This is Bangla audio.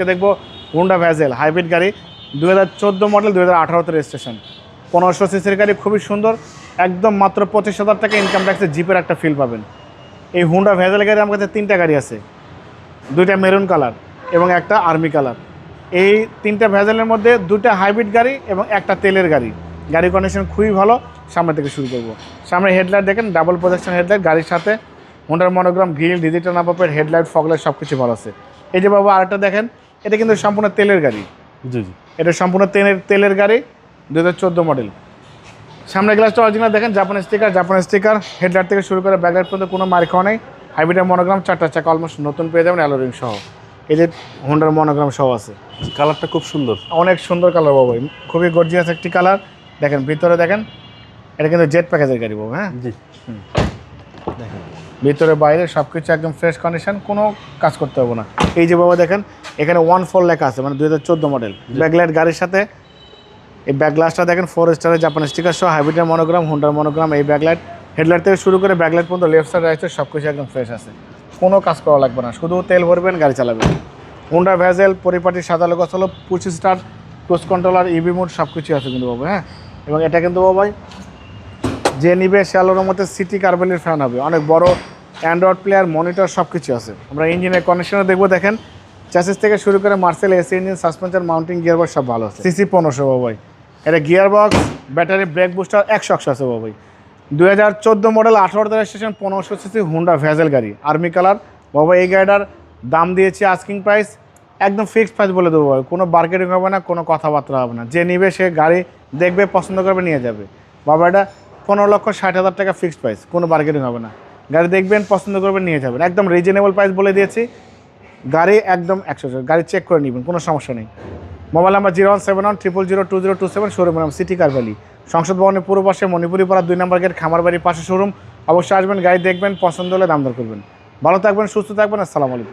আজকে দেখবো হুন্ডা ভ্যাজেল হাইব্রিড গাড়ি 2014 মডেল 2018 রেজিস্ট্রেশন 1500 সিসির গাড়ি, খুবই সুন্দর। একদম মাত্র 25,000 টাকা ইনকাম ট্যাক্সে জিপের একটা ফিল পাবেন। এই হুন্ডা ভ্যাজেল গাড়ি আমার কাছে 3টা গাড়ি আছে, 2টা মেরুন কালার এবং একটা আর্মি কালার। এই 3টা ভ্যাজেলের মধ্যে 2টা হাইব্রিড গাড়ি এবং একটা তেলের গাড়ি। গাড়ি কন্ডিশন খুবই ভালো। সামনে থেকে শুরু করব। সামনে হেডলাইট দেখেন, ডাবল প্রজেকশন হেডলাইট, গাড়ির সাথে হোন্ডার monogram, grille, digital number plate, headlight, fog light সব কিছু ভালো আছে। এই যে বাবা আরেকটা দেখেন, এটা কিন্তু সম্পূর্ণ তেলের গাড়ি। জি জি, এটা সম্পূর্ণ তেলের গাড়ি 2014 মডেল। সামনের গ্লাসটা অরিজিনাল দেখেন, জাপান স্টিকার, হেডলাইট থেকে শুরু করে ব্যাকলাইট পর্যন্ত কোনো মার খাওয়া নেই। হাইব্রিডের মনোগ্রাম, 4টা চাকা অলমোস্ট নতুন পেয়ে যাবেন অ্যালোরিং সহ। এই যে হোন্ডার মনোগ্রাম সহ আছে। কালারটা খুব সুন্দর, অনেক সুন্দর কালার বাবু, খুবই গর্জিয়াস একটি কালার। দেখেন ভিতরে দেখেন, এটা কিন্তু জেট প্যাকেজের গাড়ি বাবু। হ্যাঁ জি, দেখেন ভিতরে বাইরে সব কিছু একদম ফ্রেশ কন্ডিশন, কোনো কাজ করতে হবে না। এই যে বাবা দেখেন, এখানে 14 লেখা আছে, মানে 2014 মডেল। ব্যাকলাইট গাড়ির সাথে এই ব্যাক গ্লাসটা দেখেন 4 স্টারের জাপান স্টিকার সহ, হাইব্রিডের মনোগ্রাম, হোন্ডার মনোগ্রাম। এই ব্যাকলাইট, হেডলাইট থেকে শুরু করে ব্যাকলাইট পর্যন্ত লেফট সাইড রাইট সাইড সব কিছু একদম ফ্রেশ আছে, কোনো কাজ করা লাগবে না, শুধু তেল ভরবেন গাড়ি চালাবেন। হোন্ডা ভ্যাজেল পরিপাটি সাদা লোক হলো, push start, cruise controller, EV mode সব কিছু আছে কিন্তু বাবু। হ্যাঁ, এবং এটা কিন্তু বাবাই যে নিবে সে আলোর মধ্যে সিটি কার্বেলের ফ্যান হবে, অনেক বড় অ্যান্ড্রয়েড প্লেয়ার, মনিটর সব কিছু আছে। আমরা ইঞ্জিনের কন্ডিশনে দেখবো, দেখেন চ্যাসিস থেকে শুরু করে Marcel AC engine, suspension, mounting, gearbox সব ভালো আছে। সিসি 1500 বাবাই। এটা গিয়ারবক্স, ব্যাটারি, ব্রেক বুস্টার 100 আছে বাবাই। 2014 model 18 registration 1500 CC Honda Vezel গাড়ি, আর্মি কালার বাবা। এই গাড়িটার দাম দিয়েছি আস্কিং প্রাইস, একদম ফিক্সড প্রাইস বলে দেবো, কোনো মার্কেটিং হবে না, কোনো কথাবার্তা হবে না। যে নিবে সে গাড়ি দেখবে, পছন্দ করবে, নিয়ে যাবে বাবা। এটা 15,60,000 টাকা ফিক্সড প্রাইস, কোনো মার্কেটিং হবে না। গাড়ি দেখবেন, পছন্দ করবেন, নিয়ে যাবেন, একদম রিজনেবল প্রাইস বলে দিয়েছি। গাড়ি একদম 100, গাড়ি চেক করে নেবেন, কোনো সমস্যা নেই। মোবাইল নাম্বার 0171002027, শোরুম নাম সিটি কার ভ্যালি, সংসদ ভবনের পূর্ব পাশে, মণিপুরি পাড়া 2 নম্বর গেট, খামার বাড়ির পাশে শোরুম। অবশ্যই আসবেন, গাড়ি দেখবেন, পছন্দ হলে দাম দর করবেন। ভালো থাকবেন, সুস্থ থাকবেন, আসসালামু আলাইকুম।